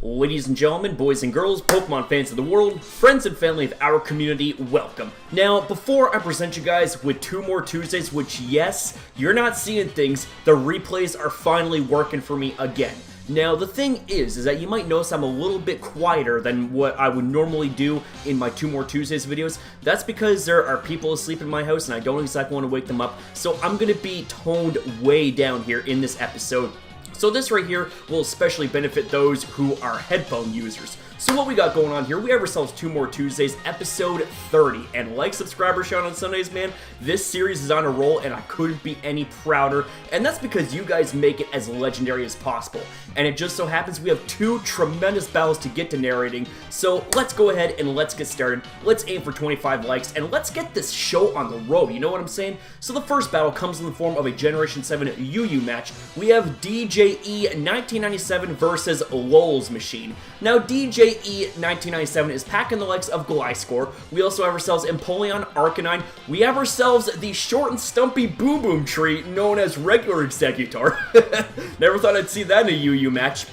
Ladies and gentlemen, boys and girls, Pokemon fans of the world, friends and family of our community, welcome. Now, before I present you guys with 2 more Tuesdays, which yes, you're not seeing things, the replays are finally working for me again. Now, the thing is that you might notice I'm a little bit quieter than what I would normally do in my 2 more Tuesdays videos. That's because there are people asleep in my house and I don't exactly want to wake them up, so I'm going to be toned way down here in this episode. So this right here will especially benefit those who are headphone users. So what we got going on here, we have ourselves 2 more Tuesdays, episode 30. And like, subscriber, shout on Sundays, man, this series is on a roll and I couldn't be any prouder. And that's because you guys make it as legendary as possible. And it just so happens we have 2 tremendous battles to get to narrating. So let's go ahead and let's get started. Let's aim for 25 likes and let's get this show on the road, you know what I'm saying? So the first battle comes in the form of a Generation 7 UU match. We have DJE 1997 versus Lulz Machine. Now DJE 1997 is packing the likes of Gliscor. We also have ourselves Empoleon, Arcanine. We have ourselves the short and stumpy Boom Boom tree known as regular Executor. Never thought I'd see that in a UU match.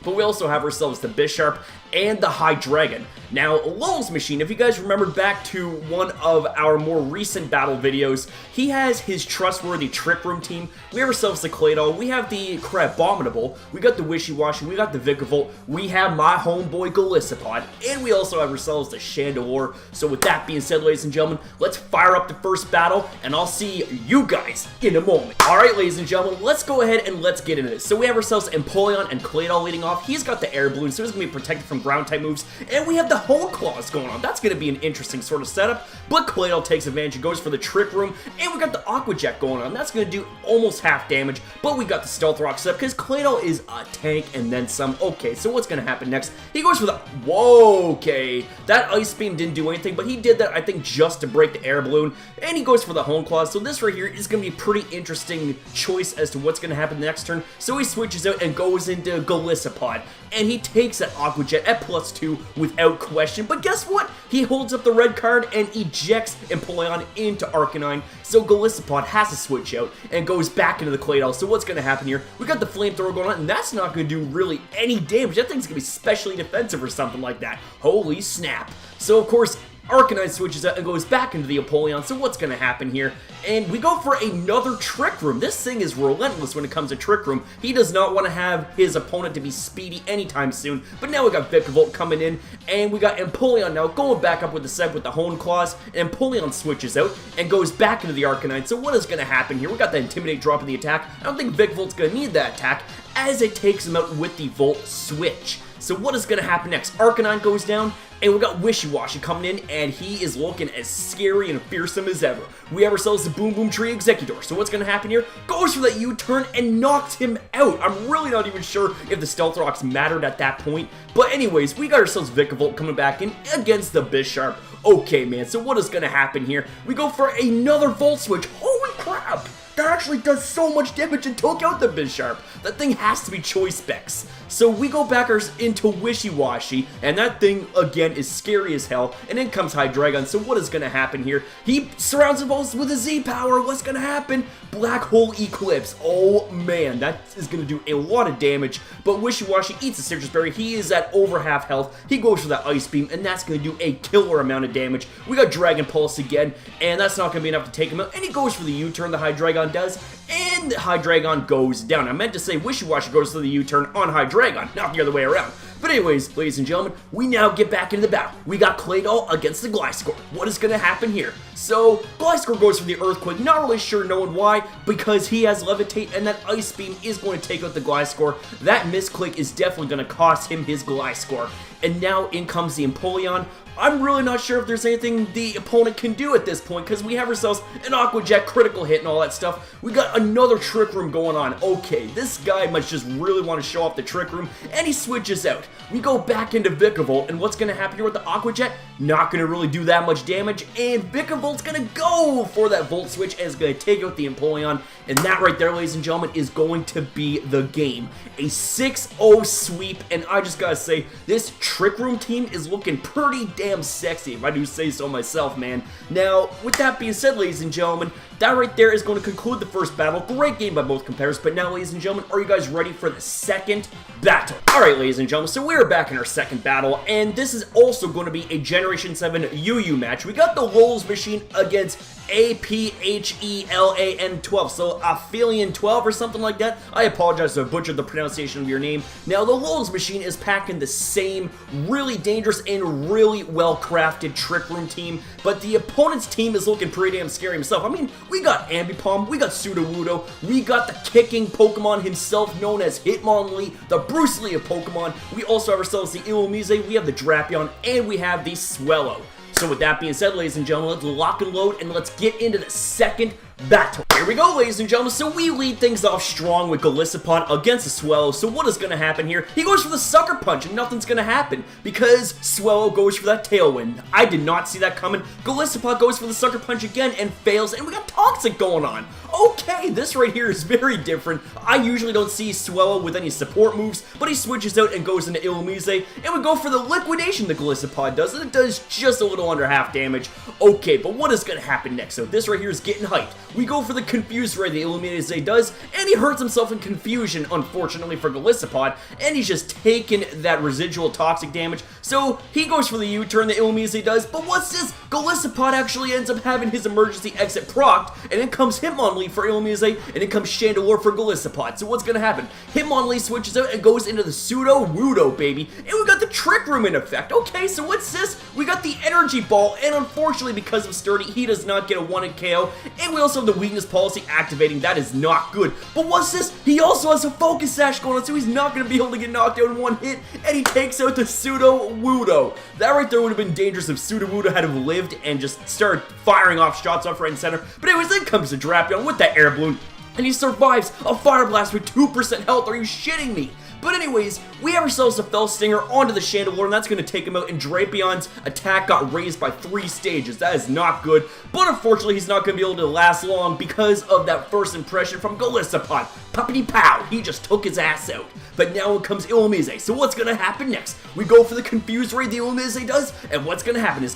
But we also have ourselves the Bisharp and the Hydreigon. Now, Lulz Machine, if you guys remember back to one of our more recent battle videos, he has his trustworthy Trick Room team. We have ourselves the Claydol, we have the Crabominable, we got the Wishy-Washy, we got the Vikavolt, we have my homeboy Golisopod, and we also have ourselves the Chandelure. So with that being said, ladies and gentlemen, let's fire up the first battle, and I'll see you guys in a moment. Alright, ladies and gentlemen, let's go ahead and let's get into this. So we have ourselves Empoleon and Claydol leading off. He's got the Air Balloon, so he's going to be protected from ground-type moves, and we have the Hole Claws going on. That's going to be an interesting sort of setup, but Claydol takes advantage and goes for the Trick Room, and we got the Aqua Jet going on. That's going to do almost half damage, but we got the Stealth Rock set up because Claydol is a tank and then some. Okay, so what's going to happen next? He goes for the... Whoa, okay. That Ice Beam didn't do anything, but he did that, I think, just to break the Air Balloon, and he goes for the Hone Claws. So this right here is going to be a pretty interesting choice as to what's going to happen next turn. So he switches out and goes into Golisopod, and he takes that Aqua Jet at +2 without question. But guess what? He holds up the red card and ejects Empoleon into Arcanine. So Golisopod has to switch out and goes back into the Claydol. So what's going to happen here? We got the Flamethrower going on, and that's not going to do really any damage. That thing's going to be specially defensive or something like that. Holy snap. So of course, Arcanine switches out and goes back into the Empoleon, so what's going to happen here? And we go for another Trick Room. This thing is relentless when it comes to Trick Room. He does not want to have his opponent to be speedy anytime soon, but now we got Vikavolt coming in, and we got Empoleon now going back up with the set with the Hone Claws, and Empoleon switches out and goes back into the Arcanine, so what is going to happen here? We got the Intimidate drop in the attack. I don't think Vikavolt's going to need that attack, as it takes him out with the Volt Switch. So what is going to happen next? Arcanine goes down, and we got Wishy-Washy coming in, and he is looking as scary and fearsome as ever. We have ourselves the Boom Boom Tree Executor. So what's going to happen here? Goes for that U-turn and knocks him out. I'm really not even sure if the Stealth Rocks mattered at that point. But anyways, we got ourselves Vikavolt coming back in against the Bisharp. Okay, man, so what is going to happen here? We go for another Volt Switch. Holy crap! That actually does so much damage and took out the Bisharp. That thing has to be choice specs. So we go back into Wishy-Washy, and that thing, again, is scary as hell. And in comes Hydreigon, so what is going to happen here? He surrounds the balls with a Z-Power. What's going to happen? Black Hole Eclipse. Oh, man, that is going to do a lot of damage. But Wishy-Washy eats a Citrus Berry. He is at over half health. He goes for that Ice Beam, and that's going to do a killer amount of damage. We got Dragon Pulse again, and that's not going to be enough to take him out. And he goes for the U-turn, the Hydreigon does, and Hydreigon goes down. I meant to say Wishy-Washy goes for the U-turn on Hydreigon, not the other way around. But anyways, ladies and gentlemen, we now get back into the battle. We got Claydol against the Gliscor. What is going to happen here? So, Gliscor goes for the Earthquake, not really sure knowing why, because he has Levitate, and that Ice Beam is going to take out the Gliscor. That misclick is definitely going to cost him his Gliscor. And now in comes the Empoleon. I'm really not sure if there's anything the opponent can do at this point, because we have ourselves an Aqua Jet critical hit and all that stuff. We got another Trick Room going on. Okay, this guy must just really want to show off the Trick Room, and he switches out. We go back into Vikavolt, and what's going to happen here with the Aqua Jet? Not going to really do that much damage, and Vikavolt's going to go for that Volt Switch, and it's going to take out the Empoleon, and that right there, ladies and gentlemen, is going to be the game. A 6-0 sweep, and I just gotta say, this Trick Room team is looking pretty damn sexy, if I do say so myself, man. Now, with that being said, ladies and gentlemen, that right there is going to conclude the first battle. Great game by both competitors, but now, ladies and gentlemen, are you guys ready for the second battle? Alright, ladies and gentlemen, so we are back in our second battle, and this is also going to be a Generation 7 UU match. We got the Lulz machine against APHELAN 12, so Aphelion 12 or something like that. I apologize if I butchered the pronunciation of your name. Now, the Lulz machine is packing the same really dangerous and really well-crafted Trick Room team, but the opponent's team is looking pretty damn scary himself. I mean, we got Ambipom, we got Sudowoodo, we got the kicking Pokemon himself known as Hitmonlee, the Bruce Lee of Pokemon. We also have ourselves the Illumise, we have the Drapion, and we have the Swellow. So with that being said, ladies and gentlemen, let's lock and load and let's get into the second battle. Here we go, ladies and gentlemen. So we lead things off strong with Golisopod against the Swellow. So what is going to happen here? He goes for the Sucker Punch and nothing's going to happen because Swellow goes for that Tailwind. I did not see that coming. Golisopod goes for the Sucker Punch again and fails, and we got Toxic going on. Okay, this right here is very different. I usually don't see Swellow with any support moves, but he switches out and goes into Illumise, and we go for the Liquidation that Golisopod does, and it does just a little under half damage. Okay, but what is going to happen next? So this right here is getting hyped. We go for the Confuse Ray the Illumise does, and he hurts himself in Confusion, unfortunately for Golisopod, and he's just taking that residual toxic damage. So he goes for the U-turn the Illumise does, but what's this? Golisopod actually ends up having his emergency exit procced, and then comes Hitmonlee for Illumise, and then comes Chandelure for Golisopod. So what's gonna happen? Hitmonlee switches out and goes into the Sudowoodo, baby, and we got the Trick Room in effect. Okay, so what's this? We got the Energy Ball, and unfortunately because of Sturdy, he does not get a 1-hit KO, and we also have the Weakness Policy activating. That is not good. But what's this? He also has a Focus Sash going on, so he's not going to be able to get knocked out in one hit, and he takes out the Sudowoodo. That right there would have been dangerous if Sudowoodo had have lived and just started firing off shots off right and center. But anyways, then comes the Drapion with that Air Balloon, and he survives a Fire Blast with 2% health. Are you shitting me? But anyways, we have ourselves a Fell Stinger onto the Chandelure, and that's going to take him out, and Drapion's attack got raised by 3 stages. That is not good, but unfortunately he's not going to be able to last long because of that first impression from Golisopod. Puppity pow, he just took his ass out. But now it comes Illumise. So what's going to happen next? We go for the Confuse Ray the Illumise does, and what's going to happen is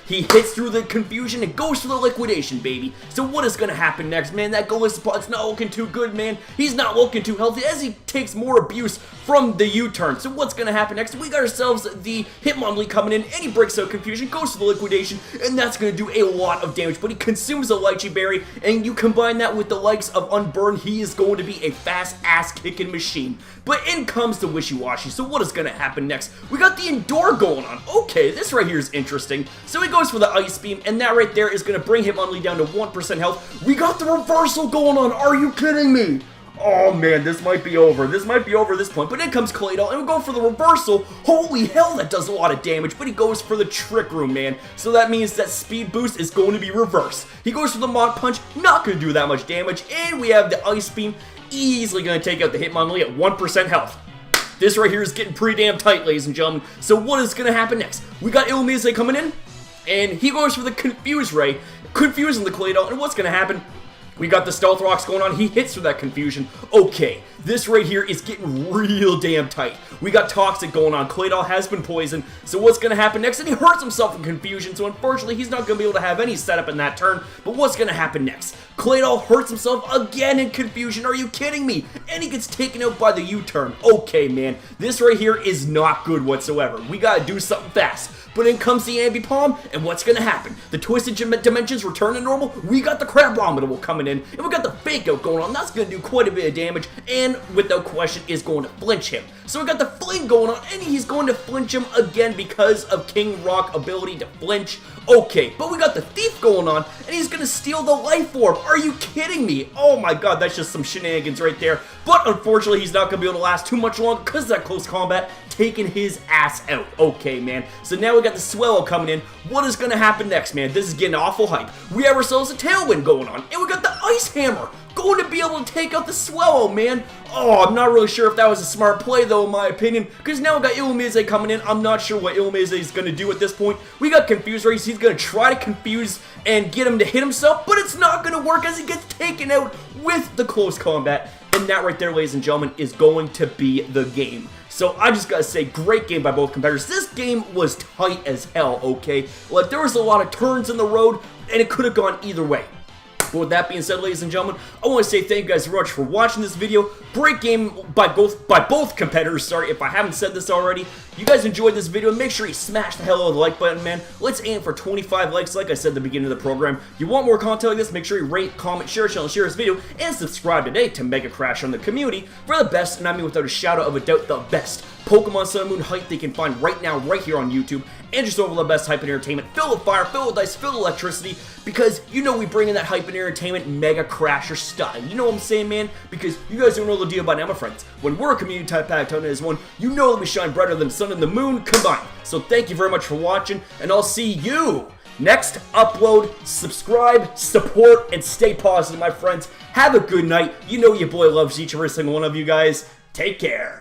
he hits through the Confusion and goes for the Liquidation, baby. So what is going to happen next, man? That Golisopod's not looking too good, man. He's not looking too healthy as he takes more abuse from the U-turn. So what's going to happen next? We got ourselves the Hitmonlee coming in, and he breaks out Confusion, goes for the Liquidation, and that's going to do a lot of damage. But he consumes a Lychee Berry, and you combine that with the likes of Unburn, he is going to be a fast ass-kicking machine. But in comes the Wishy-Washy. So what is going to happen next? We got the Endure going on. Okay, this right here is interesting. So he goes for the Ice Beam, and that right there is going to bring Hitmonlee down to 1% health. We got the Reversal going on. Are you kidding me? Oh man, this might be over. This might be over at this point. But in comes Claydol, and we go for the Reversal. Holy hell, that does a lot of damage. But he goes for the Trick Room, man. So that means that Speed Boost is going to be reversed. He goes for the Mach Punch, not going to do that much damage. And we have the Ice Beam, easily going to take out the Hitmonlee at 1% health. This right here is getting pretty damn tight, ladies and gentlemen. So what is going to happen next? We got Illumise coming in, and he goes for the Confuse Ray, confusing the Claydol, and what's going to happen? We got the Stealth Rocks going on. He hits for that Confusion. Okay, this right here is getting real damn tight. We got Toxic going on. Claydol has been poisoned. So what's going to happen next? And he hurts himself in Confusion. So unfortunately, he's not going to be able to have any setup in that turn. But what's going to happen next? Claydol hurts himself again in Confusion. Are you kidding me? And he gets taken out by the U-turn. Okay, man. This right here is not good whatsoever. We got to do something fast. But in comes the Ambipom, and what's going to happen? The Twisted Dimensions return to normal. We got the Crabominable coming in, and we got the Fake Out going on. That's going to do quite a bit of damage, and without question is going to flinch him. So we got the Fling going on, and he's going to flinch him again because of King Rock ability to flinch. Okay, but we got the Thief going on, and he's going to steal the Life Orb. Are you kidding me? Oh my god, that's just some shenanigans right there. But unfortunately, he's not going to be able to last too much longer because of that close combat, taking his ass out. Okay, man. So now we got the Swellow coming in. What is going to happen next, man? This is getting awful hype. We have ourselves a Tailwind going on, and we got the Ice Hammer going to be able to take out the Swellow, man. Oh, I'm not really sure if that was a smart play, though, in my opinion, because now we got Illumise coming in. I'm not sure what Illumise is going to do at this point. We got Confuse Race. He's going to try to confuse and get him to hit himself, but it's not going to work as he gets taken out with the close combat. And that right there, ladies and gentlemen, is going to be the game. So I just gotta say, great game by both competitors. This game was tight as hell, okay? Like, there was a lot of turns in the road, and it could have gone either way. But with that being said, ladies and gentlemen, I want to say thank you guys very much for watching this video. Great game by both competitors, sorry if I haven't said this already. You guys enjoyed this video, make sure you smash the hell out of the like button, man. Let's aim for 25 likes like I said at the beginning of the program. You want more content like this, make sure you rate, comment, share this video, and subscribe today to MegaCrasher on the community for the best, and I mean without a shadow of a doubt, the best Pokemon Sun and Moon hype they can find right now, right here on YouTube, and just over the best hype and entertainment, filled with fire, filled with dice, filled with electricity, because you know we bring in that hype and entertainment MegaCrasher style. You know what I'm saying, man? Because you guys don't know the deal by now, my friends. When we're a community type packed on as one, you know that we shine brighter than the sun and the moon combined. So thank you very much for watching, and I'll see you next upload. Subscribe, support, and stay positive, my friends. Have a good night. You know your boy loves each and every single one of you guys. Take care.